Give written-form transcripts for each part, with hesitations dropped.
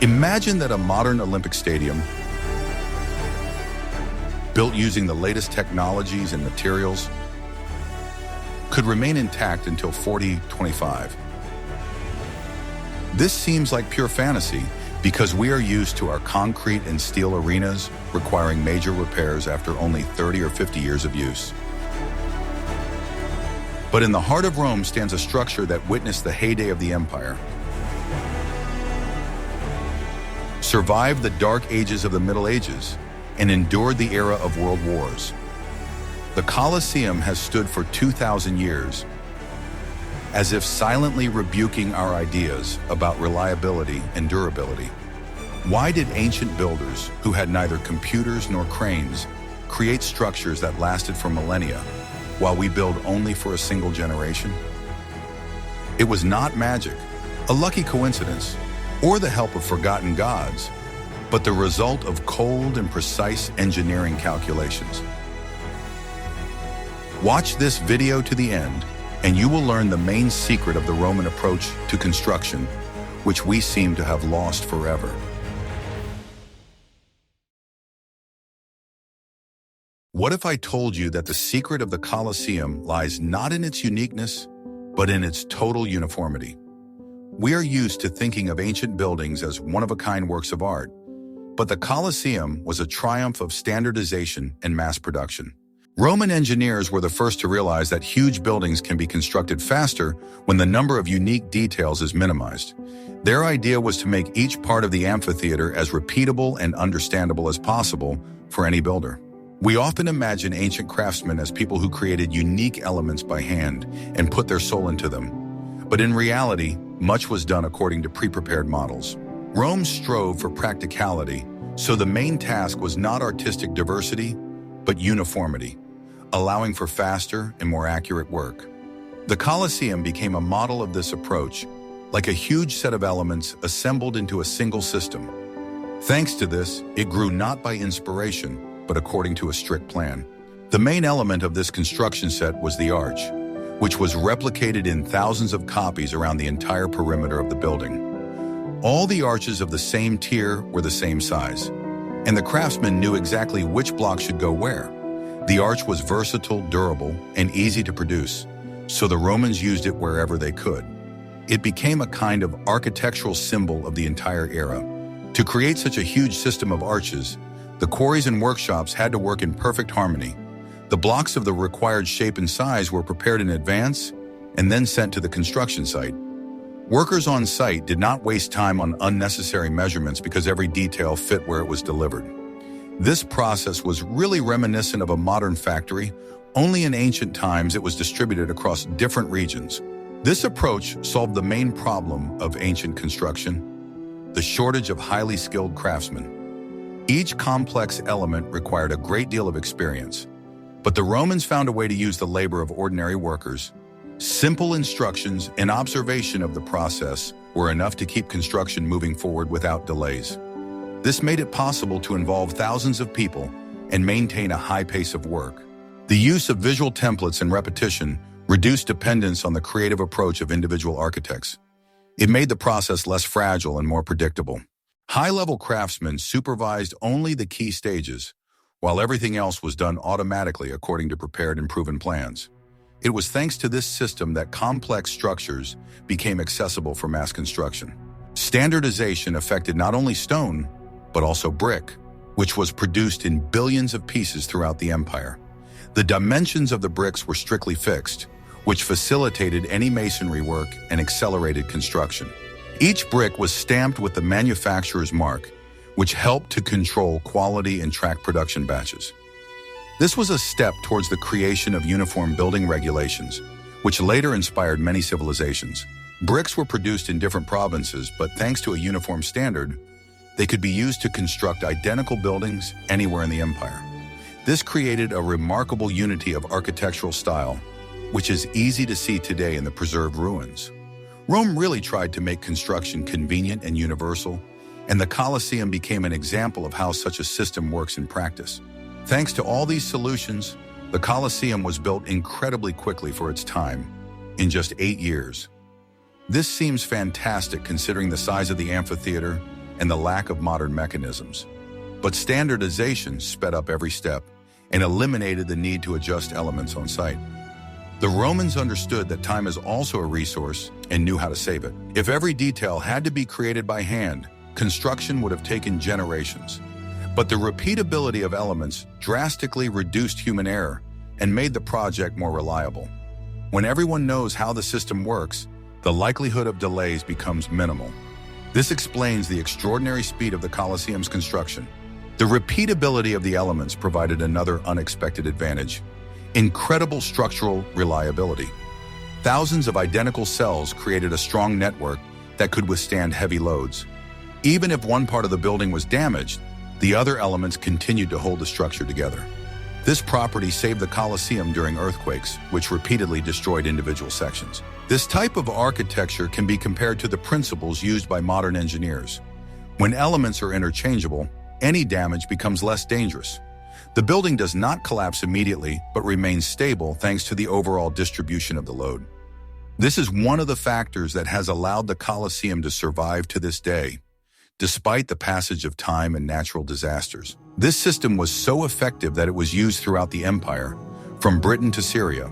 Imagine that a modern Olympic stadium, built using the latest technologies and materials, could remain intact until 4025. This seems like pure fantasy because we are used to our concrete and steel arenas requiring major repairs after only 30 or 50 years of use. But in the heart of Rome stands a structure that witnessed the heyday of the empire, survived the dark ages of the Middle Ages, and endured the era of world wars. The Colosseum has stood for 2,000 years, as if silently rebuking our ideas about reliability and durability. Why did ancient builders, who had neither computers nor cranes, create structures that lasted for millennia, while we build only for a single generation? It was not magic, a lucky coincidence, or the help of forgotten gods, but the result of cold and precise engineering calculations. Watch this video to the end, and you will learn the main secret of the Roman approach to construction, which we seem to have lost forever. What if I told you that the secret of the Colosseum lies not in its uniqueness, but in its total uniformity? We are used to thinking of ancient buildings as one-of-a-kind works of art, but the Colosseum was a triumph of standardization and mass production. Roman engineers were the first to realize that huge buildings can be constructed faster when the number of unique details is minimized. Their idea was to make each part of the amphitheater as repeatable and understandable as possible for any builder. We often imagine ancient craftsmen as people who created unique elements by hand and put their soul into them. But in reality, much was done according to pre-prepared models. Rome strove for practicality, so the main task was not artistic diversity, but uniformity, allowing for faster and more accurate work. The Colosseum became a model of this approach, like a huge set of elements assembled into a single system. Thanks to this, it grew not by inspiration, but according to a strict plan. The main element of this construction set was the arch, which was replicated in thousands of copies around the entire perimeter of the building. All the arches of the same tier were the same size, and the craftsmen knew exactly which block should go where. The arch was versatile, durable, and easy to produce, so the Romans used it wherever they could. It became a kind of architectural symbol of the entire era. To create such a huge system of arches, the quarries and workshops had to work in perfect harmony. The blocks of the required shape and size were prepared in advance and then sent to the construction site. Workers on site did not waste time on unnecessary measurements because every detail fit where it was delivered. This process was really reminiscent of a modern factory, only in ancient times it was distributed across different regions. This approach solved the main problem of ancient construction, the shortage of highly skilled craftsmen. Each complex element required a great deal of experience, but the Romans found a way to use the labor of ordinary workers. Simple instructions and observation of the process were enough to keep construction moving forward without delays. This made it possible to involve thousands of people and maintain a high pace of work. The use of visual templates and repetition reduced dependence on the creative approach of individual architects. It made the process less fragile and more predictable. High-level craftsmen supervised only the key stages, while everything else was done automatically according to prepared and proven plans. It was thanks to this system that complex structures became accessible for mass construction. Standardization affected not only stone, but also brick, which was produced in billions of pieces throughout the empire. The dimensions of the bricks were strictly fixed, which facilitated any masonry work and accelerated construction. Each brick was stamped with the manufacturer's mark, which helped to control quality and track production batches. This was a step towards the creation of uniform building regulations, which later inspired many civilizations. Bricks were produced in different provinces, but thanks to a uniform standard, they could be used to construct identical buildings anywhere in the empire. This created a remarkable unity of architectural style, which is easy to see today in the preserved ruins. Rome really tried to make construction convenient and universal, and the Colosseum became an example of how such a system works in practice. Thanks to all these solutions, the Colosseum was built incredibly quickly for its time, in just 8 years. This seems fantastic considering the size of the amphitheater, and the lack of modern mechanisms. But standardization sped up every step and eliminated the need to adjust elements on site. The Romans understood that time is also a resource and knew how to save it. If every detail had to be created by hand, construction would have taken generations. But the repeatability of elements drastically reduced human error and made the project more reliable. When everyone knows how the system works, the likelihood of delays becomes minimal. This explains the extraordinary speed of the Colosseum's construction. The repeatability of the elements provided another unexpected advantage: incredible structural reliability. Thousands of identical cells created a strong network that could withstand heavy loads. Even if one part of the building was damaged, the other elements continued to hold the structure together. This property saved the Colosseum during earthquakes, which repeatedly destroyed individual sections. This type of architecture can be compared to the principles used by modern engineers. When elements are interchangeable, any damage becomes less dangerous. The building does not collapse immediately, but remains stable thanks to the overall distribution of the load. This is one of the factors that has allowed the Colosseum to survive to this day, despite the passage of time and natural disasters. This system was so effective that it was used throughout the empire, from Britain to Syria.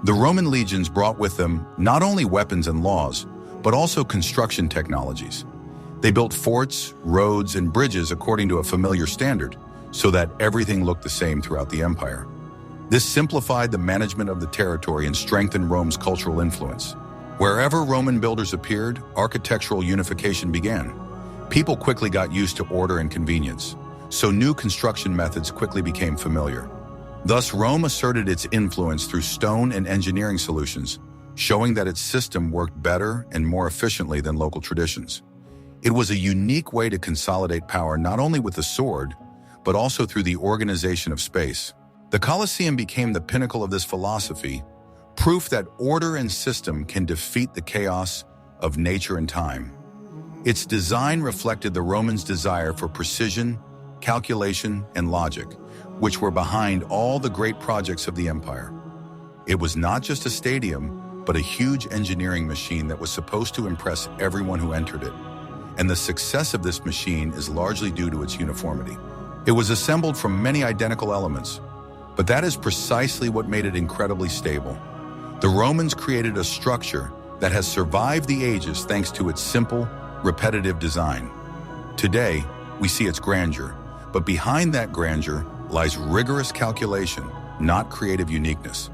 The Roman legions brought with them not only weapons and laws, but also construction technologies. They built forts, roads, and bridges according to a familiar standard, so that everything looked the same throughout the empire. This simplified the management of the territory and strengthened Rome's cultural influence. Wherever Roman builders appeared, architectural unification began. People quickly got used to order and convenience, so new construction methods quickly became familiar. Thus, Rome asserted its influence through stone and engineering solutions, showing that its system worked better and more efficiently than local traditions. It was a unique way to consolidate power not only with the sword, but also through the organization of space. The Colosseum became the pinnacle of this philosophy, proof that order and system can defeat the chaos of nature and time. Its design reflected the Romans' desire for precision, calculation, and logic, which were behind all the great projects of the empire. It was not just a stadium, but a huge engineering machine that was supposed to impress everyone who entered it. And the success of this machine is largely due to its uniformity. It was assembled from many identical elements, but that is precisely what made it incredibly stable. The Romans created a structure that has survived the ages thanks to its simple, repetitive design. Today, we see its grandeur, but behind that grandeur lies rigorous calculation, not creative uniqueness.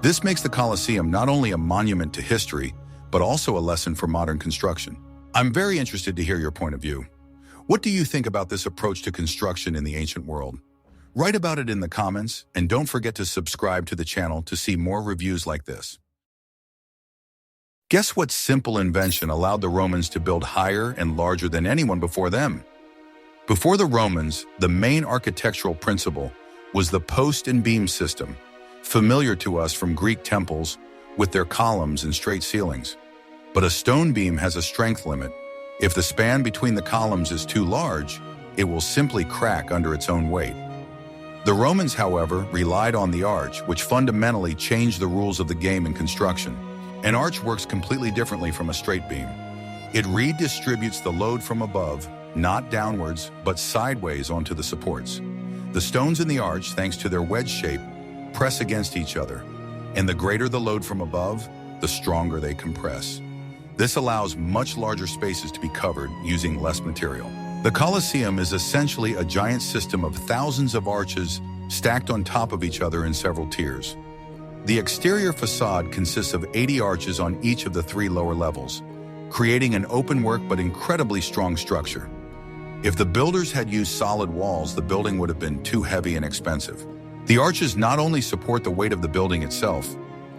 This makes the Colosseum not only a monument to history, but also a lesson for modern construction. I'm very interested to hear your point of view. What do you think about this approach to construction in the ancient world? Write about it in the comments, and don't forget to subscribe to the channel to see more reviews like this. Guess what simple invention allowed the Romans to build higher and larger than anyone before them? Before the Romans, the main architectural principle was the post and beam system, familiar to us from Greek temples with their columns and straight ceilings. But a stone beam has a strength limit. If the span between the columns is too large, it will simply crack under its own weight. The Romans, however, relied on the arch, which fundamentally changed the rules of the game in construction. An arch works completely differently from a straight beam. It redistributes the load from above, not downwards, but sideways onto the supports. The stones in the arch, thanks to their wedge shape, press against each other, and the greater the load from above, the stronger they compress. This allows much larger spaces to be covered using less material. The Colosseum is essentially a giant system of thousands of arches stacked on top of each other in several tiers. The exterior facade consists of 80 arches on each of the 3 lower levels, creating an open-work but incredibly strong structure. If the builders had used solid walls, the building would have been too heavy and expensive. The arches not only support the weight of the building itself,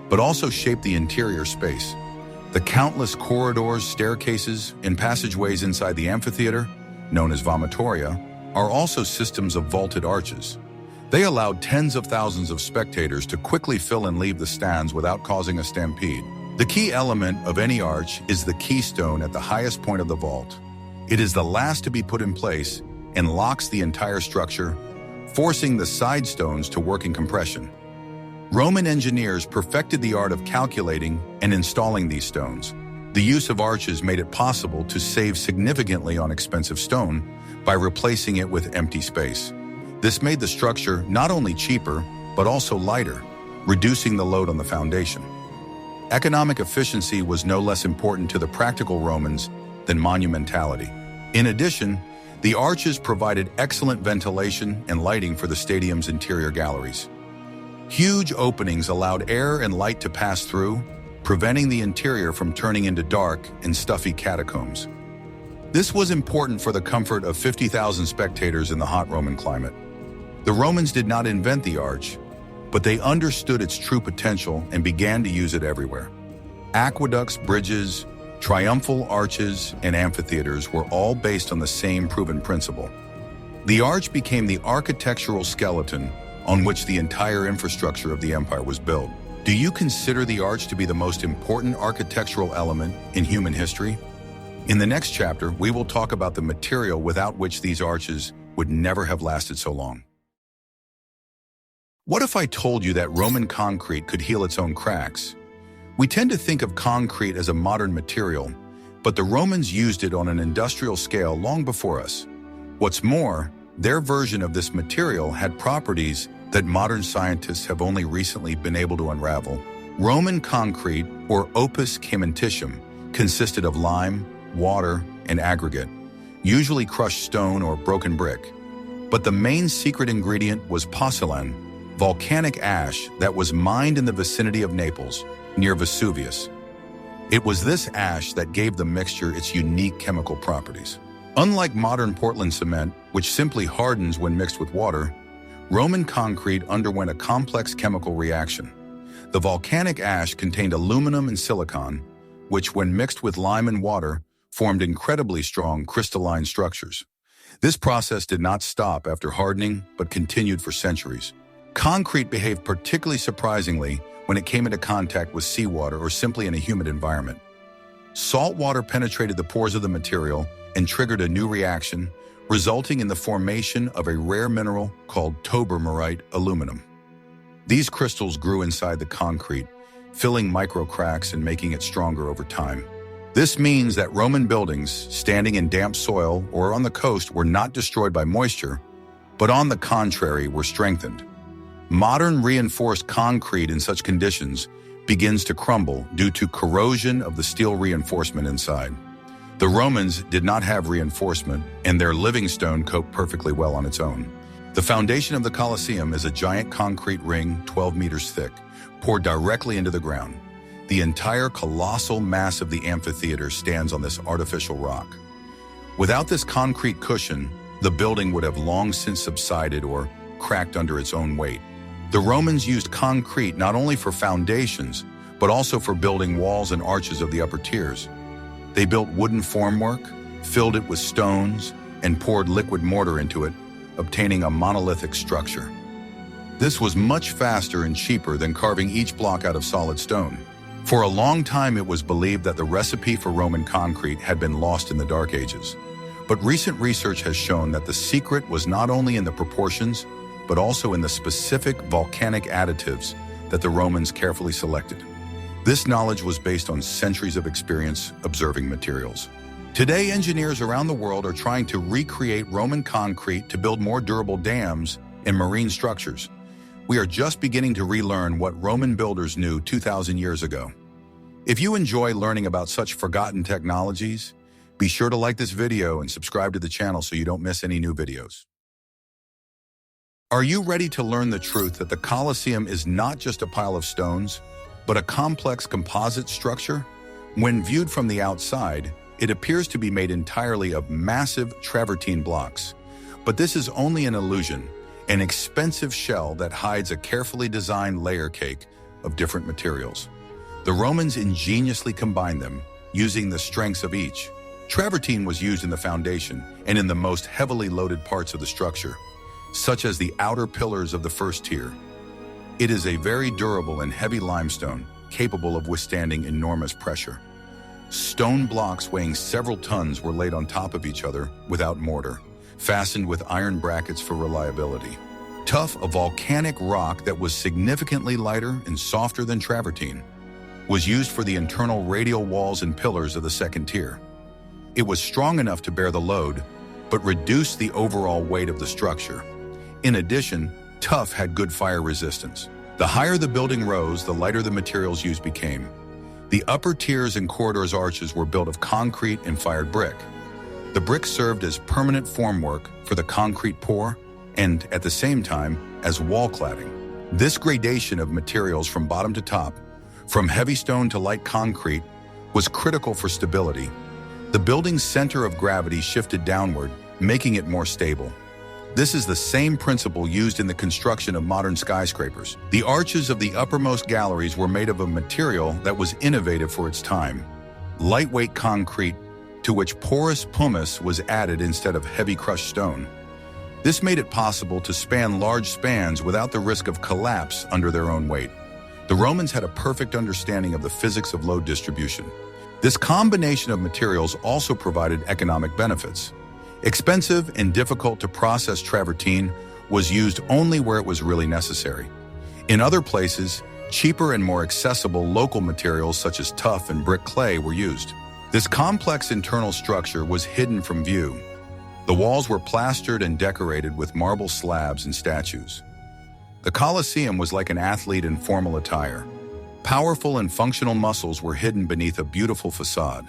but also shape the interior space. The countless corridors, staircases, and passageways inside the amphitheater, known as vomitoria, are also systems of vaulted arches. They allowed tens of thousands of spectators to quickly fill and leave the stands without causing a stampede. The key element of any arch is the keystone at the highest point of the vault. It is the last to be put in place and locks the entire structure, forcing the side stones to work in compression. Roman engineers perfected the art of calculating and installing these stones. The use of arches made it possible to save significantly on expensive stone by replacing it with empty space. This made the structure not only cheaper, but also lighter, reducing the load on the foundation. Economic efficiency was no less important to the practical Romans than monumentality. In addition, the arches provided excellent ventilation and lighting for the stadium's interior galleries. Huge openings allowed air and light to pass through, preventing the interior from turning into dark and stuffy catacombs. This was important for the comfort of 50,000 spectators in the hot Roman climate. The Romans did not invent the arch, but they understood its true potential and began to use it everywhere. Aqueducts, bridges, triumphal arches, and amphitheaters were all based on the same proven principle. The arch became the architectural skeleton on which the entire infrastructure of the empire was built. Do you consider the arch to be the most important architectural element in human history? In the next chapter, we will talk about the material without which these arches would never have lasted so long. What if I told you that Roman concrete could heal its own cracks? We tend to think of concrete as a modern material, but the Romans used it on an industrial scale long before us. What's more, their version of this material had properties that modern scientists have only recently been able to unravel. Roman concrete, or opus caementitium, consisted of lime, water, and aggregate, usually crushed stone or broken brick. But the main secret ingredient was porcelain, volcanic ash that was mined in the vicinity of Naples, near Vesuvius. It was this ash that gave the mixture its unique chemical properties. Unlike modern Portland cement, which simply hardens when mixed with water, Roman concrete underwent a complex chemical reaction. The volcanic ash contained aluminum and silicon, which when mixed with lime and water, formed incredibly strong crystalline structures. This process did not stop after hardening, but continued for centuries. Concrete behaved particularly surprisingly when it came into contact with seawater or simply in a humid environment. Salt water penetrated the pores of the material and triggered a new reaction, resulting in the formation of a rare mineral called tobermorite aluminum. These crystals grew inside the concrete, filling micro cracks and making it stronger over time. This means that Roman buildings standing in damp soil or on the coast were not destroyed by moisture, but on the contrary were strengthened. Modern reinforced concrete in such conditions begins to crumble due to corrosion of the steel reinforcement inside. The Romans did not have reinforcement, and their living stone coped perfectly well on its own. The foundation of the Colosseum is a giant concrete ring 12 meters thick, poured directly into the ground. The entire colossal mass of the amphitheater stands on this artificial rock. Without this concrete cushion, the building would have long since subsided or cracked under its own weight. The Romans used concrete not only for foundations, but also for building walls and arches of the upper tiers. They built wooden formwork, filled it with stones, and poured liquid mortar into it, obtaining a monolithic structure. This was much faster and cheaper than carving each block out of solid stone. For a long time, it was believed that the recipe for Roman concrete had been lost in the Dark Ages. But recent research has shown that the secret was not only in the proportions, but also in the specific volcanic additives that the Romans carefully selected. This knowledge was based on centuries of experience observing materials. Today, engineers around the world are trying to recreate Roman concrete to build more durable dams and marine structures. We are just beginning to relearn what Roman builders knew 2,000 years ago. If you enjoy learning about such forgotten technologies, be sure to like this video and subscribe to the channel so you don't miss any new videos. Are you ready to learn the truth that the Colosseum is not just a pile of stones, but a complex composite structure? When viewed from the outside, it appears to be made entirely of massive travertine blocks. But this is only an illusion, an expensive shell that hides a carefully designed layer cake of different materials. The Romans ingeniously combined them, using the strengths of each. Travertine was used in the foundation and in the most heavily loaded parts of the structure, such as the outer pillars of the first tier. It is a very durable and heavy limestone, capable of withstanding enormous pressure. Stone blocks weighing several tons were laid on top of each other without mortar, fastened with iron brackets for reliability. Tuff, a volcanic rock that was significantly lighter and softer than travertine. was used for the internal radial walls and pillars of the second tier. It was strong enough to bear the load, but reduced the overall weight of the structure. In addition, tough had good fire resistance. The higher the building rose, the lighter the materials used became. The upper tiers and corridors arches were built of concrete and fired brick. The brick served as permanent formwork for the concrete pour and, at the same time, as wall cladding. This gradation of materials from bottom to top, from heavy stone to light concrete, was critical for stability. The building's center of gravity shifted downward, making it more stable. This is the same principle used in the construction of modern skyscrapers. The arches of the uppermost galleries were made of a material that was innovative for its time: lightweight concrete, to which porous pumice was added instead of heavy crushed stone. This made it possible to span large spans without the risk of collapse under their own weight. The Romans had a perfect understanding of the physics of load distribution. This combination of materials also provided economic benefits. Expensive and difficult to process travertine was used only where it was really necessary. In other places, cheaper and more accessible local materials such as tuff and brick clay were used. This complex internal structure was hidden from view. The walls were plastered and decorated with marble slabs and statues. The Colosseum was like an athlete in formal attire. Powerful and functional muscles were hidden beneath a beautiful facade.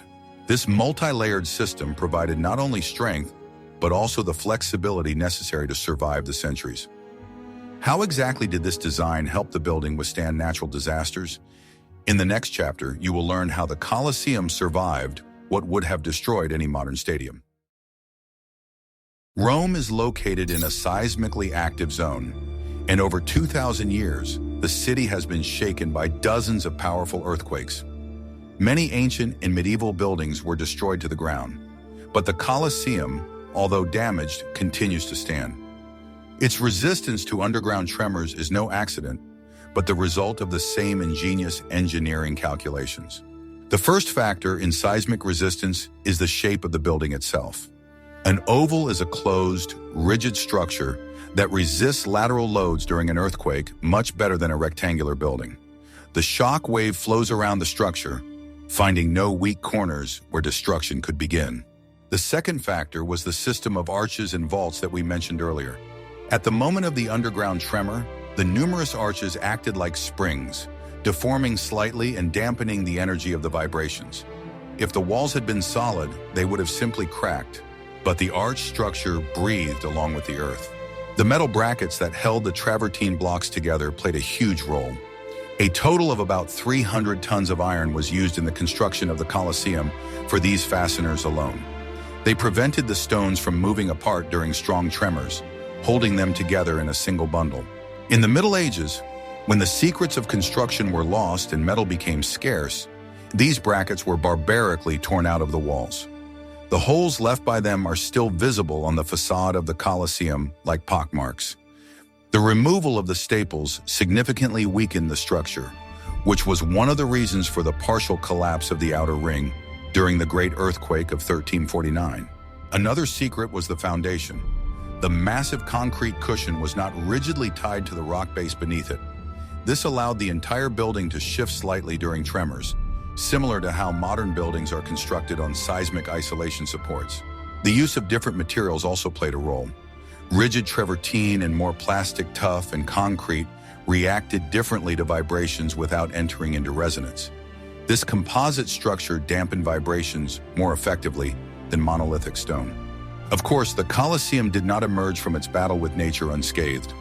This multi-layered system provided not only strength, but also the flexibility necessary to survive the centuries. How exactly did this design help the building withstand natural disasters? In the next chapter, you will learn how the Colosseum survived what would have destroyed any modern stadium. Rome is located in a seismically active zone, and over 2,000 years, the city has been shaken by dozens of powerful earthquakes. Many ancient and medieval buildings were destroyed to the ground, but the Colosseum, although damaged, continues to stand. Its resistance to underground tremors is no accident, but the result of the same ingenious engineering calculations. The first factor in seismic resistance is the shape of the building itself. An oval is a closed, rigid structure that resists lateral loads during an earthquake much better than a rectangular building. The shock wave flows around the structure, finding no weak corners where destruction could begin. The second factor was the system of arches and vaults that we mentioned earlier. At the moment of the underground tremor, the numerous arches acted like springs, deforming slightly and dampening the energy of the vibrations. If the walls had been solid, they would have simply cracked, but the arch structure breathed along with the earth. The metal brackets that held the travertine blocks together played a huge role. A total of about 300 tons of iron was used in the construction of the Colosseum for these fasteners alone. They prevented the stones from moving apart during strong tremors, holding them together in a single bundle. In the Middle Ages, when the secrets of construction were lost and metal became scarce, these brackets were barbarically torn out of the walls. The holes left by them are still visible on the facade of the Colosseum like pockmarks. The removal of the staples significantly weakened the structure, which was one of the reasons for the partial collapse of the outer ring during the Great Earthquake of 1349. Another secret was the foundation. The massive concrete cushion was not rigidly tied to the rock base beneath it. This allowed the entire building to shift slightly during tremors, similar to how modern buildings are constructed on seismic isolation supports. The use of different materials also played a role. Rigid travertine and more plastic tuff and concrete reacted differently to vibrations without entering into resonance. This composite structure dampened vibrations more effectively than monolithic stone. Of course, the Colosseum did not emerge from its battle with nature unscathed.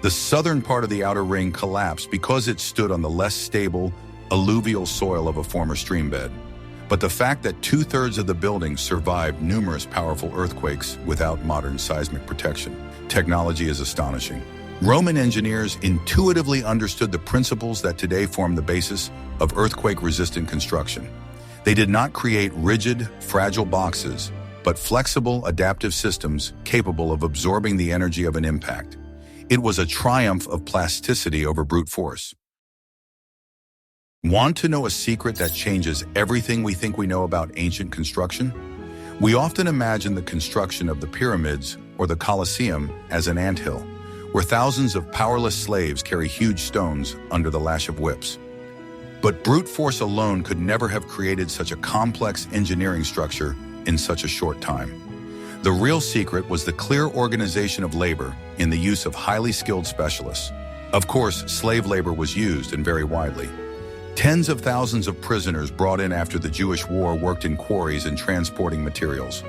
The southern part of the outer ring collapsed because it stood on the less stable, alluvial soil of a former stream bed. But the fact that 2/3 of the building survived numerous powerful earthquakes without modern seismic protection. Technology is astonishing. Roman engineers intuitively understood the principles that today form the basis of earthquake-resistant construction. They did not create rigid, fragile boxes, but flexible, adaptive systems capable of absorbing the energy of an impact. It was a triumph of plasticity over brute force. Want to know a secret that changes everything we think we know about ancient construction? We often imagine the construction of the pyramids or the Colosseum as an anthill, where thousands of powerless slaves carry huge stones under the lash of whips. But brute force alone could never have created such a complex engineering structure in such a short time. The real secret was the clear organization of labor in the use of highly skilled specialists. Of course, slave labor was used, and very widely. Tens of thousands of prisoners brought in after the Jewish war worked in quarries and transporting materials.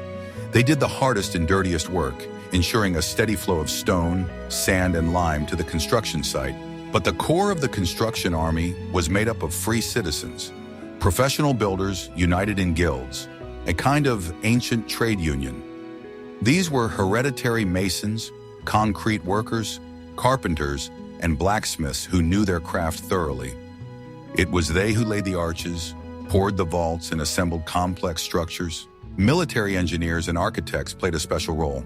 They did the hardest and dirtiest work, ensuring a steady flow of stone, sand, and lime to the construction site. But the core of the construction army was made up of free citizens, professional builders united in guilds, a kind of ancient trade union. These were hereditary masons, concrete workers, carpenters, and blacksmiths who knew their craft thoroughly. It was they who laid the arches, poured the vaults, and assembled complex structures. Military engineers and architects played a special role.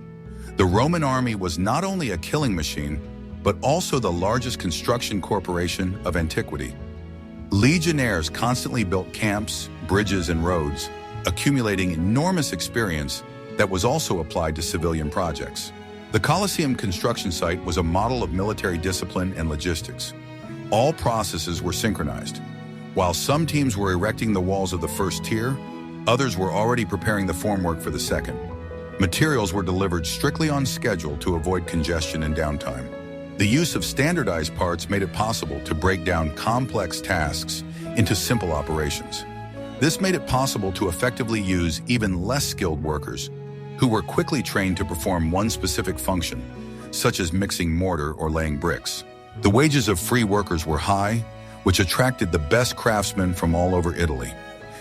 The Roman army was not only a killing machine, but also the largest construction corporation of antiquity. Legionnaires constantly built camps, bridges, and roads, accumulating enormous experience that was also applied to civilian projects. The Colosseum construction site was a model of military discipline and logistics. All processes were synchronized. While some teams were erecting the walls of the first tier, others were already preparing the formwork for the second. Materials were delivered strictly on schedule to avoid congestion and downtime. The use of standardized parts made it possible to break down complex tasks into simple operations. This made it possible to effectively use even less skilled workers who were quickly trained to perform one specific function, such as mixing mortar or laying bricks. The wages of free workers were high, which attracted the best craftsmen from all over Italy.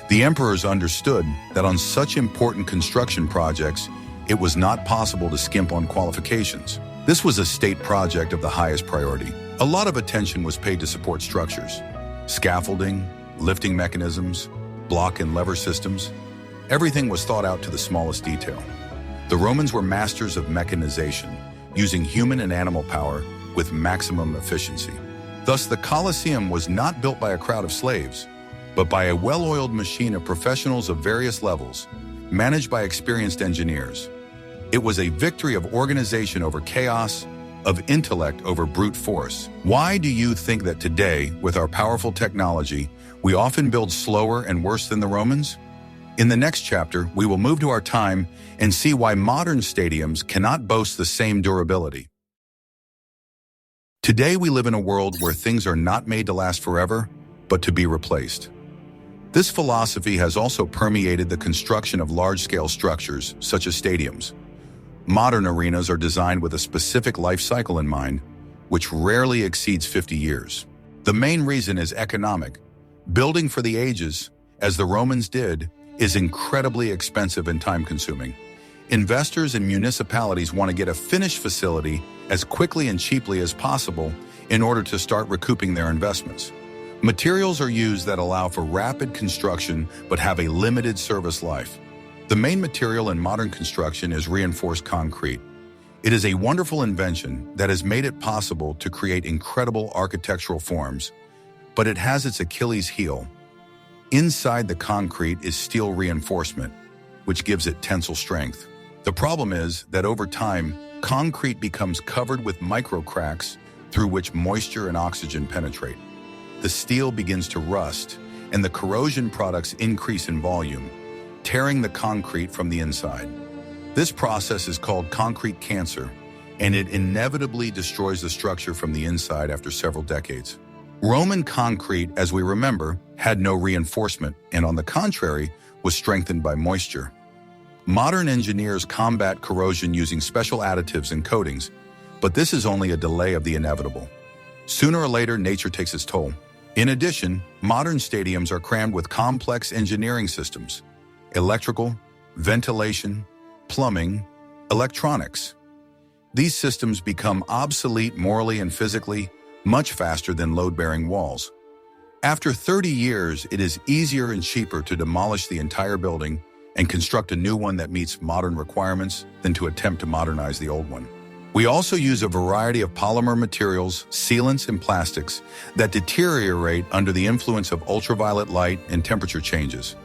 The emperors understood that on such important construction projects, it was not possible to skimp on qualifications. This was a state project of the highest priority. A lot of attention was paid to support structures, scaffolding, lifting mechanisms, block and lever systems. Everything was thought out to the smallest detail. The Romans were masters of mechanization, using human and animal power with maximum efficiency. Thus, the Colosseum was not built by a crowd of slaves, but by a well-oiled machine of professionals of various levels, managed by experienced engineers. It was a victory of organization over chaos, of intellect over brute force. Why do you think that today, with our powerful technology, we often build slower and worse than the Romans? In the next chapter, we will move to our time and see why modern stadiums cannot boast the same durability. Today, we live in a world where things are not made to last forever, but to be replaced. This philosophy has also permeated the construction of large-scale structures, such as stadiums. Modern arenas are designed with a specific life cycle in mind, which rarely exceeds 50 years. The main reason is economic. Building for the ages, as the Romans did, is incredibly expensive and time-consuming. Investors and municipalities want to get a finished facility as quickly and cheaply as possible in order to start recouping their investments. Materials are used that allow for rapid construction but have a limited service life. The main material in modern construction is reinforced concrete. It is a wonderful invention that has made it possible to create incredible architectural forms, but it has its Achilles heel. Inside the concrete is steel reinforcement, which gives it tensile strength. The problem is that over time, concrete becomes covered with micro cracks through which moisture and oxygen penetrate. The steel begins to rust, and the corrosion products increase in volume, tearing the concrete from the inside. This process is called concrete cancer, and it inevitably destroys the structure from the inside after several decades. Roman concrete, as we remember, had no reinforcement, and on the contrary, was strengthened by moisture. Modern engineers combat corrosion using special additives and coatings, but this is only a delay of the inevitable. Sooner or later, nature takes its toll. In addition, modern stadiums are crammed with complex engineering systems: electrical, ventilation, plumbing, electronics. These systems become obsolete morally and physically much faster than load-bearing walls. After 30 years, it is easier and cheaper to demolish the entire building and construct a new one that meets modern requirements than to attempt to modernize the old one. We also use a variety of polymer materials, sealants, and plastics that deteriorate under the influence of ultraviolet light and temperature changes.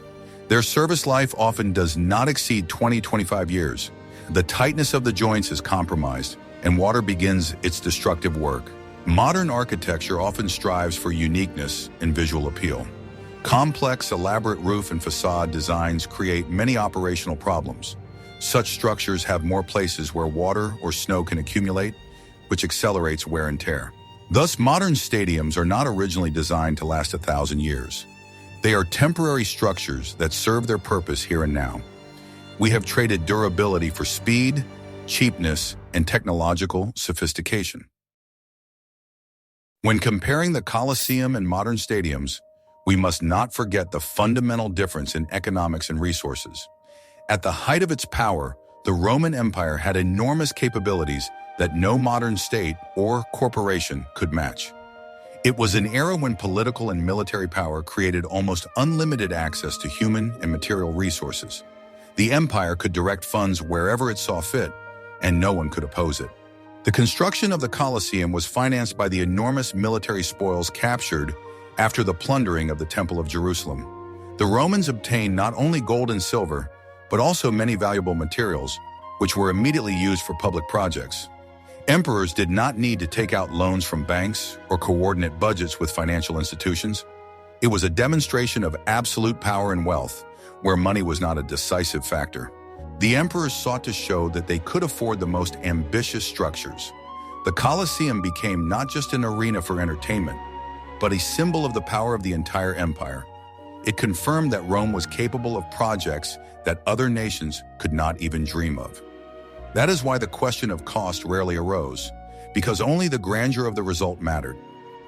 Their service life often does not exceed 20-25 years. The tightness of the joints is compromised, and water begins its destructive work. Modern architecture often strives for uniqueness and visual appeal. Complex, elaborate roof and facade designs create many operational problems. Such structures have more places where water or snow can accumulate, which accelerates wear and tear. Thus, modern stadiums are not originally designed to last 1,000 years. They are temporary structures that serve their purpose here and now. We have traded durability for speed, cheapness, and technological sophistication. When comparing the Colosseum and modern stadiums, we must not forget the fundamental difference in economics and resources. At the height of its power, the Roman Empire had enormous capabilities that no modern state or corporation could match. It was an era when political and military power created almost unlimited access to human and material resources. The empire could direct funds wherever it saw fit, and no one could oppose it. The construction of the Colosseum was financed by the enormous military spoils captured after the plundering of the Temple of Jerusalem. The Romans obtained not only gold and silver, but also many valuable materials, which were immediately used for public projects. Emperors did not need to take out loans from banks or coordinate budgets with financial institutions. It was a demonstration of absolute power and wealth, where money was not a decisive factor. The emperors sought to show that they could afford the most ambitious structures. The Colosseum became not just an arena for entertainment, but a symbol of the power of the entire empire. It confirmed that Rome was capable of projects that other nations could not even dream of. That is why the question of cost rarely arose, because only the grandeur of the result mattered.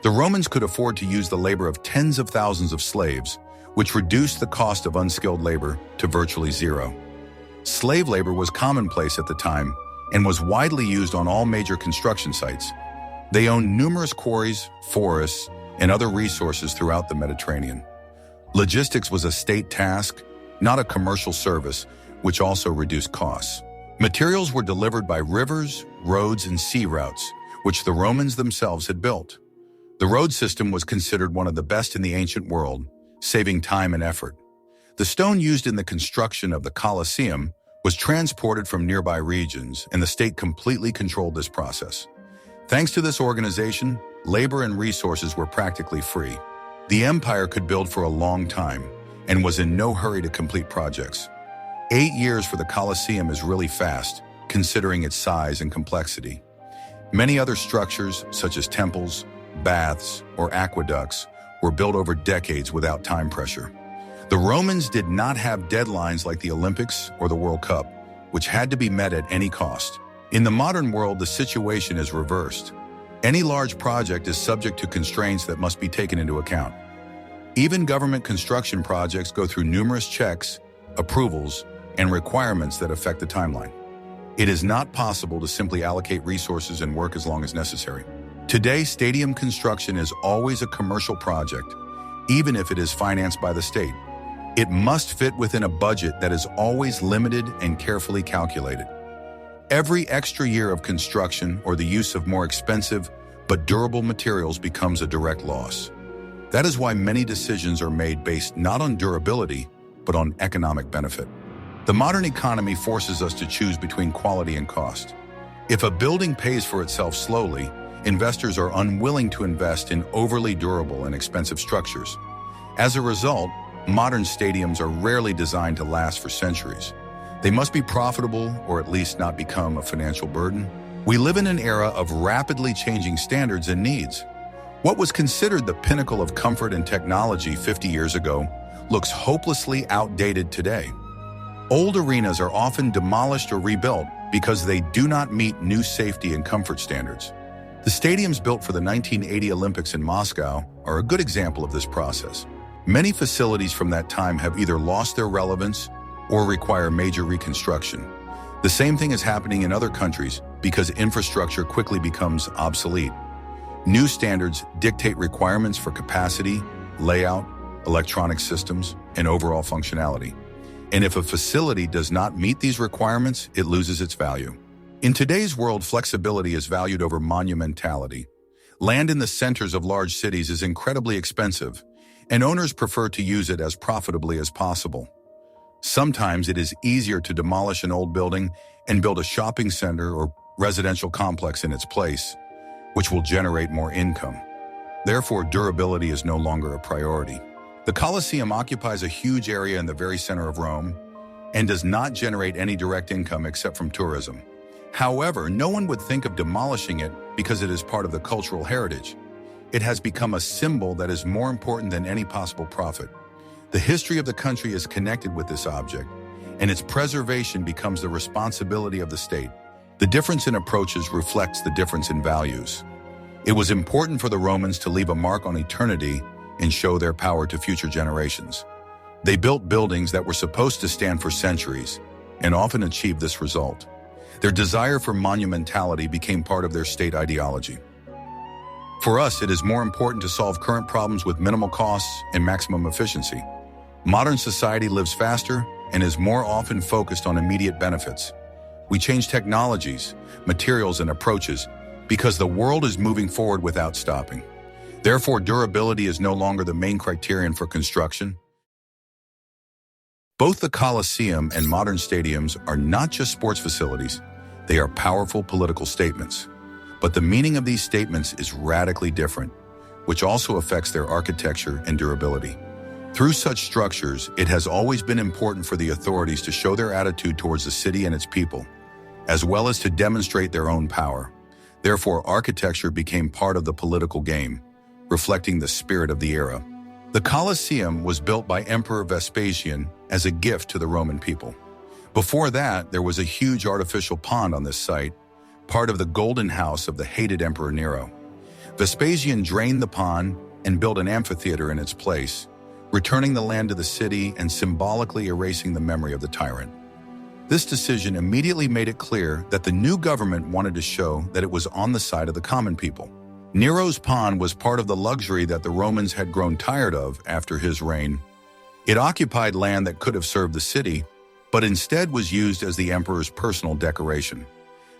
The Romans could afford to use the labor of tens of thousands of slaves, which reduced the cost of unskilled labor to virtually zero. Slave labor was commonplace at the time and was widely used on all major construction sites. They owned numerous quarries, forests, and other resources throughout the Mediterranean. Logistics was a state task, not a commercial service, which also reduced costs. Materials were delivered by rivers, roads, and sea routes, which the Romans themselves had built. The road system was considered one of the best in the ancient world, saving time and effort. The stone used in the construction of the Colosseum was transported from nearby regions, and the state completely controlled this process. Thanks to this organization, labor and resources were practically free. The empire could build for a long time and was in no hurry to complete projects. 8 years for the Colosseum is really fast, considering its size and complexity. Many other structures, such as temples, baths, or aqueducts, were built over decades without time pressure. The Romans did not have deadlines like the Olympics or the World Cup, which had to be met at any cost. In the modern world, the situation is reversed. Any large project is subject to constraints that must be taken into account. Even government construction projects go through numerous checks, approvals, and requirements that affect the timeline. It is not possible to simply allocate resources and work as long as necessary. Today, stadium construction is always a commercial project, even if it is financed by the state. It must fit within a budget that is always limited and carefully calculated. Every extra year of construction or the use of more expensive but durable materials becomes a direct loss. That is why many decisions are made based not on durability, but on economic benefit. The modern economy forces us to choose between quality and cost. If a building pays for itself slowly, investors are unwilling to invest in overly durable and expensive structures. As a result, modern stadiums are rarely designed to last for centuries. They must be profitable or at least not become a financial burden. We live in an era of rapidly changing standards and needs. What was considered the pinnacle of comfort and technology 50 years ago looks hopelessly outdated today. Old arenas are often demolished or rebuilt because they do not meet new safety and comfort standards. The stadiums built for the 1980 Olympics in Moscow are a good example of this process. Many facilities from that time have either lost their relevance or require major reconstruction. The same thing is happening in other countries because infrastructure quickly becomes obsolete. New standards dictate requirements for capacity, layout, electronic systems, and overall functionality. And if a facility does not meet these requirements, it loses its value. In today's world, flexibility is valued over monumentality. Land in the centers of large cities is incredibly expensive, and owners prefer to use it as profitably as possible. Sometimes it is easier to demolish an old building and build a shopping center or residential complex in its place. which will generate more income. Therefore, durability is no longer a priority. The Colosseum occupies a huge area in the very center of Rome and does not generate any direct income except from tourism. However, no one would think of demolishing it because it is part of the cultural heritage. It has become a symbol that is more important than any possible profit. The history of the country is connected with this object, and its preservation becomes the responsibility of the state. The difference in approaches reflects the difference in values. It was important for the Romans to leave a mark on eternity and show their power to future generations. They built buildings that were supposed to stand for centuries and often achieved this result. Their desire for monumentality became part of their state ideology. For us, it is more important to solve current problems with minimal costs and maximum efficiency. Modern society lives faster and is more often focused on immediate benefits. We change technologies, materials, and approaches because the world is moving forward without stopping. Therefore, durability is no longer the main criterion for construction. Both the Colosseum and modern stadiums are not just sports facilities, they are powerful political statements. But the meaning of these statements is radically different, which also affects their architecture and durability. Through such structures, it has always been important for the authorities to show their attitude towards the city and its people, as well as to demonstrate their own power. Therefore, architecture became part of the political game, reflecting the spirit of the era. The Colosseum was built by Emperor Vespasian as a gift to the Roman people. Before that, there was a huge artificial pond on this site, part of the golden house of the hated Emperor Nero. Vespasian drained the pond and built an amphitheater in its place, returning the land to the city and symbolically erasing the memory of the tyrant. This decision immediately made it clear that the new government wanted to show that it was on the side of the common people. Nero's pond was part of the luxury that the Romans had grown tired of after his reign. It occupied land that could have served the city, but instead was used as the emperor's personal decoration.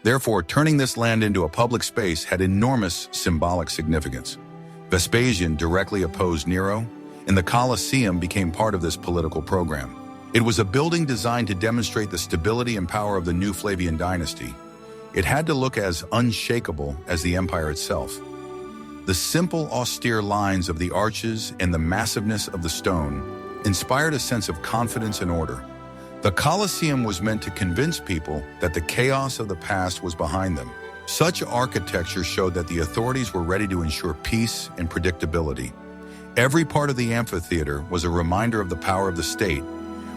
Therefore, turning this land into a public space had enormous symbolic significance. Vespasian directly opposed Nero, and the Colosseum became part of this political program. It was a building designed to demonstrate the stability and power of the new Flavian dynasty. It had to look as unshakable as the empire itself. The simple, austere lines of the arches and the massiveness of the stone inspired a sense of confidence and order. The Colosseum was meant to convince people that the chaos of the past was behind them. Such architecture showed that the authorities were ready to ensure peace and predictability. Every part of the amphitheater was a reminder of the power of the state,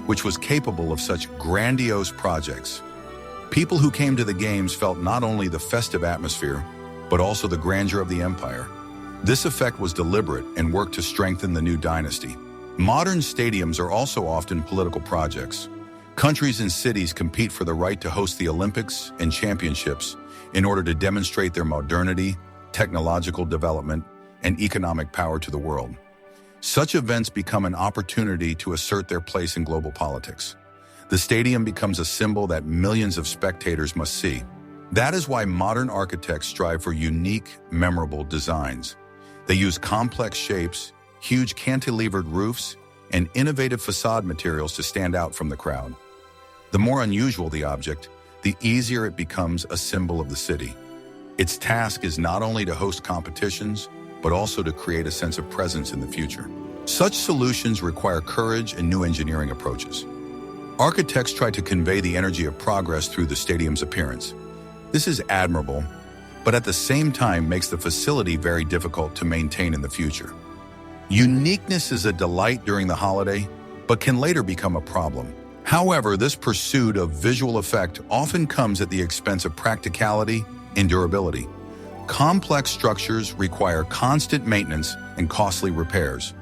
which was capable of such grandiose projects. People who came to the games felt not only the festive atmosphere, but also the grandeur of the empire. This effect was deliberate and worked to strengthen the new dynasty. Modern stadiums are also often political projects. Countries and cities compete for the right to host the Olympics and championships in order to demonstrate their modernity, technological development, and economic power to the world. Such events become an opportunity to assert their place in global politics. The stadium becomes a symbol that millions of spectators must see. That is why modern architects strive for unique, memorable designs. They use complex shapes, huge cantilevered roofs, and innovative facade materials to stand out from the crowd. The more unusual the object, the easier it becomes a symbol of the city. Its task is not only to host competitions, but also to create a sense of presence in the future. Such solutions require courage and new engineering approaches. Architects try to convey the energy of progress through the stadium's appearance. This is admirable, but at the same time makes the facility very difficult to maintain in the future. Uniqueness is a delight during the holiday, but can later become a problem. However, this pursuit of visual effect often comes at the expense of practicality and durability. Complex structures require constant maintenance and costly repairs.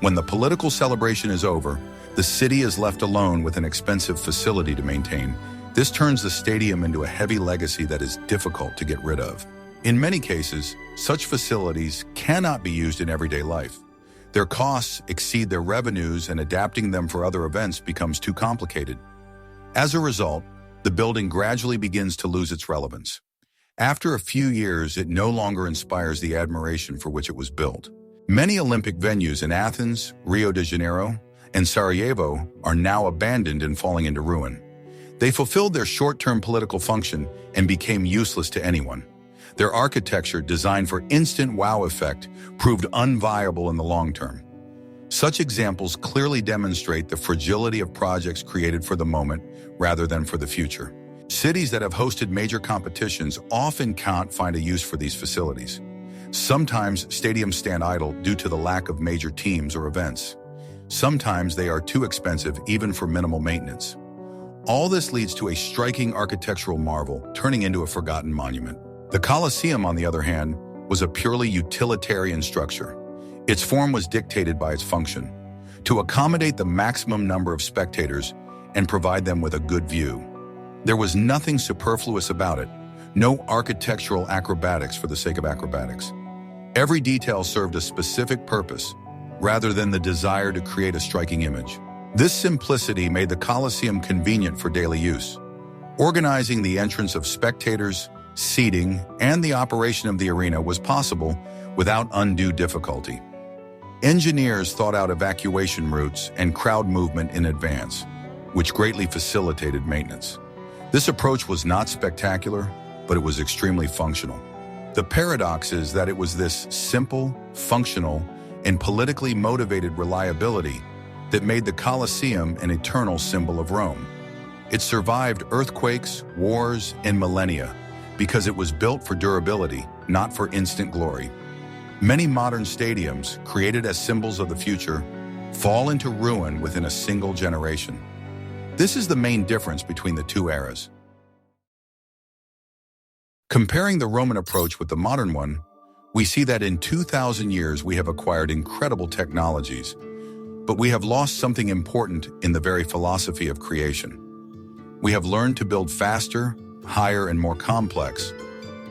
When the political celebration is over, the city is left alone with an expensive facility to maintain. This turns the stadium into a heavy legacy that is difficult to get rid of. In many cases, such facilities cannot be used in everyday life. Their costs exceed their revenues, and adapting them for other events becomes too complicated. As a result, the building gradually begins to lose its relevance. After a few years, it no longer inspires the admiration for which it was built. Many Olympic venues in Athens, Rio de Janeiro, and Sarajevo are now abandoned and falling into ruin. They fulfilled their short-term political function and became useless to anyone. Their architecture, designed for instant wow effect, proved unviable in the long term. Such examples clearly demonstrate the fragility of projects created for the moment rather than for the future. Cities that have hosted major competitions often can't find a use for these facilities. Sometimes stadiums stand idle due to the lack of major teams or events. Sometimes they are too expensive even for minimal maintenance. All this leads to a striking architectural marvel turning into a forgotten monument. The Colosseum, on the other hand, was a purely utilitarian structure. Its form was dictated by its function, to accommodate the maximum number of spectators and provide them with a good view. There was nothing superfluous about it, no architectural acrobatics for the sake of acrobatics. Every detail served a specific purpose, rather than the desire to create a striking image. This simplicity made the Colosseum convenient for daily use. Organizing the entrance of spectators, seating, and the operation of the arena was possible without undue difficulty. Engineers thought out evacuation routes and crowd movement in advance, which greatly facilitated maintenance. This approach was not spectacular, but it was extremely functional. The paradox is that it was this simple, functional, and politically motivated reliability that made the Colosseum an eternal symbol of Rome. It survived earthquakes, wars, and millennia because it was built for durability, not for instant glory. Many modern stadiums, created as symbols of the future, fall into ruin within a single generation. This is the main difference between the two eras. Comparing the Roman approach with the modern one, we see that in 2,000 years we have acquired incredible technologies, but we have lost something important in the very philosophy of creation. We have learned to build faster, higher, and more complex,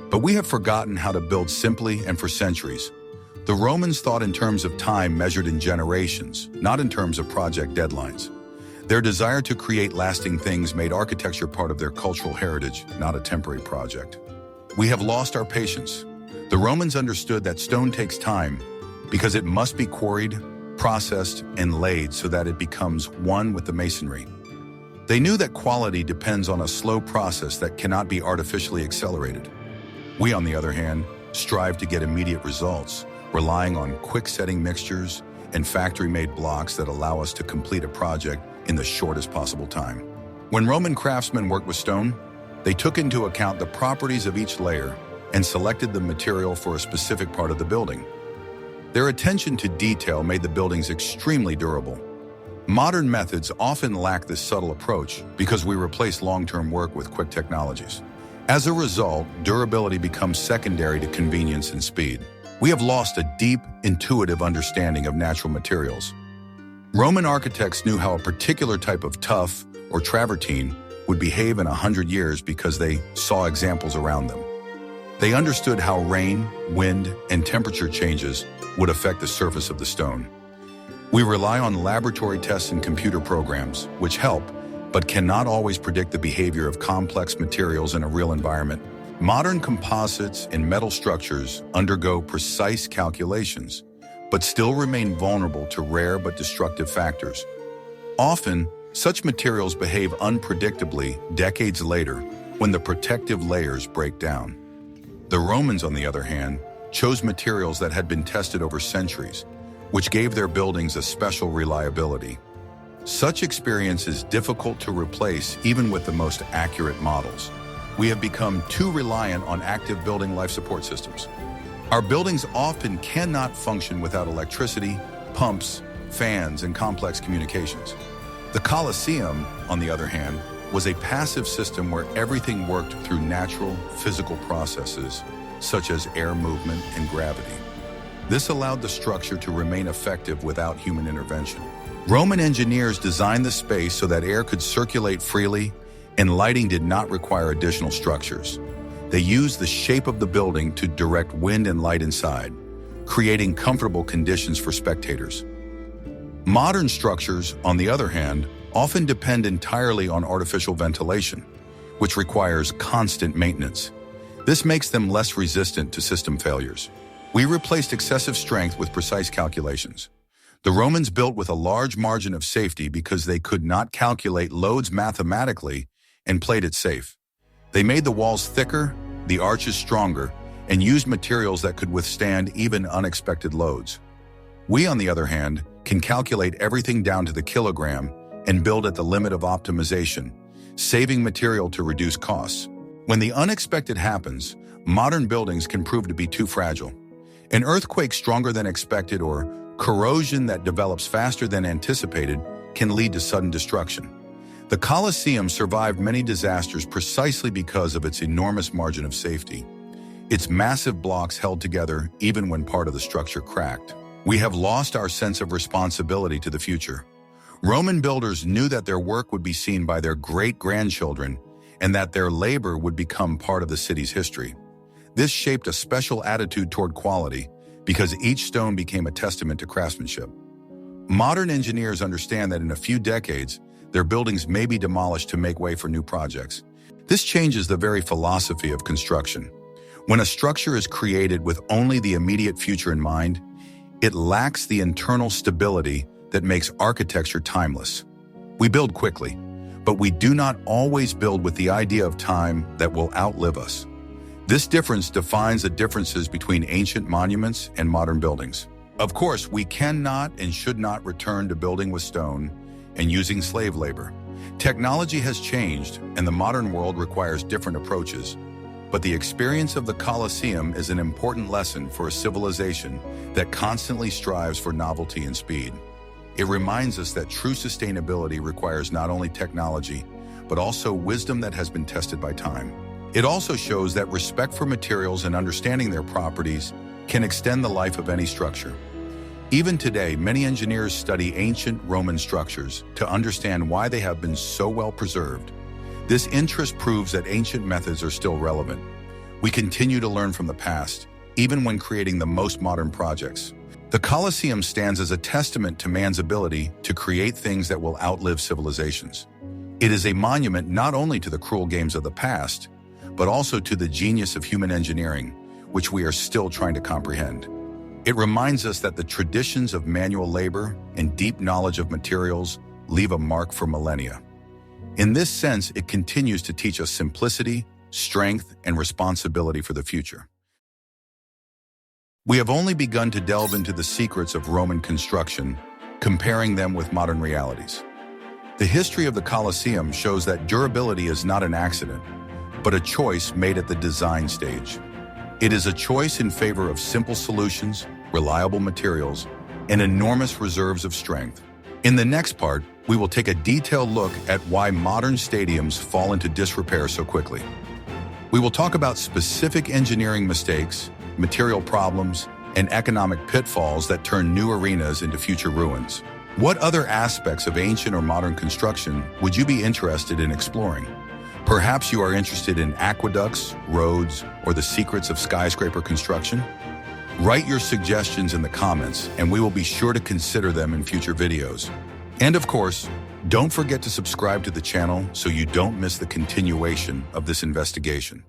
but we have forgotten how to build simply and for centuries. The Romans thought in terms of time measured in generations, not in terms of project deadlines. Their desire to create lasting things made architecture part of their cultural heritage, not a temporary project. We have lost our patience. The Romans understood that stone takes time because it must be quarried, processed, and laid so that it becomes one with the masonry. They knew that quality depends on a slow process that cannot be artificially accelerated. We, on the other hand, strive to get immediate results, relying on quick-setting mixtures and factory-made blocks that allow us to complete a project in the shortest possible time. When Roman craftsmen worked with stone, they took into account the properties of each layer and selected the material for a specific part of the building. Their attention to detail made the buildings extremely durable. Modern methods often lack this subtle approach because we replace long-term work with quick technologies. As a result, durability becomes secondary to convenience and speed. We have lost a deep, intuitive understanding of natural materials. Roman architects knew how a particular type of tuff or travertine would behave in 100 years because they saw examples around them. They understood how rain, wind, and temperature changes would affect the surface of the stone. We rely on laboratory tests and computer programs, which help, but cannot always predict the behavior of complex materials in a real environment. Modern composites and metal structures undergo precise calculations, but still remain vulnerable to rare but destructive factors. Often, such materials behave unpredictably decades later when the protective layers break down. The Romans, on the other hand, chose materials that had been tested over centuries, which gave their buildings a special reliability. Such experience is difficult to replace even with the most accurate models. We have become too reliant on active building life support systems. Our buildings often cannot function without electricity, pumps, fans, and complex communications. The Colosseum, on the other hand, was a passive system where everything worked through natural, physical processes, such as air movement and gravity. This allowed the structure to remain effective without human intervention. Roman engineers designed the space so that air could circulate freely and lighting did not require additional structures. They used the shape of the building to direct wind and light inside, creating comfortable conditions for spectators. Modern structures, on the other hand, often depend entirely on artificial ventilation, which requires constant maintenance. This makes them less resistant to system failures. We replaced excessive strength with precise calculations. The Romans built with a large margin of safety because they could not calculate loads mathematically and played it safe. They made the walls thicker, the arches stronger, and used materials that could withstand even unexpected loads. We, on the other hand, can calculate everything down to the kilogram and build at the limit of optimization, saving material to reduce costs. When the unexpected happens, modern buildings can prove to be too fragile. An earthquake stronger than expected or corrosion that develops faster than anticipated can lead to sudden destruction. The Colosseum survived many disasters precisely because of its enormous margin of safety. Its massive blocks held together even when part of the structure cracked. We have lost our sense of responsibility to the future. Roman builders knew that their work would be seen by their great-grandchildren and that their labor would become part of the city's history. This shaped a special attitude toward quality because each stone became a testament to craftsmanship. Modern engineers understand that in a few decades, their buildings may be demolished to make way for new projects. This changes the very philosophy of construction. When a structure is created with only the immediate future in mind, it lacks the internal stability that makes architecture timeless. We build quickly, but we do not always build with the idea of time that will outlive us. This difference defines the differences between ancient monuments and modern buildings. Of course, we cannot and should not return to building with stone and using slave labor. Technology has changed, and the modern world requires different approaches. But the experience of the Colosseum is an important lesson for a civilization that constantly strives for novelty and speed. It reminds us that true sustainability requires not only technology, but also wisdom that has been tested by time. It also shows that respect for materials and understanding their properties can extend the life of any structure. Even today, many engineers study ancient Roman structures to understand why they have been so well preserved. This interest proves that ancient methods are still relevant. We continue to learn from the past, even when creating the most modern projects. The Colosseum stands as a testament to man's ability to create things that will outlive civilizations. It is a monument not only to the cruel games of the past, but also to the genius of human engineering, which we are still trying to comprehend. It reminds us that the traditions of manual labor and deep knowledge of materials leave a mark for millennia. In this sense, it continues to teach us simplicity, strength, and responsibility for the future. We have only begun to delve into the secrets of Roman construction, comparing them with modern realities. The history of the Colosseum shows that durability is not an accident, but a choice made at the design stage. It is a choice in favor of simple solutions, reliable materials, and enormous reserves of strength. In the next part, we will take a detailed look at why modern stadiums fall into disrepair so quickly. We will talk about specific engineering mistakes, material problems, and economic pitfalls that turn new arenas into future ruins. What other aspects of ancient or modern construction would you be interested in exploring? Perhaps you are interested in aqueducts, roads, or the secrets of skyscraper construction? Write your suggestions in the comments, and we will be sure to consider them in future videos. And of course, don't forget to subscribe to the channel so you don't miss the continuation of this investigation.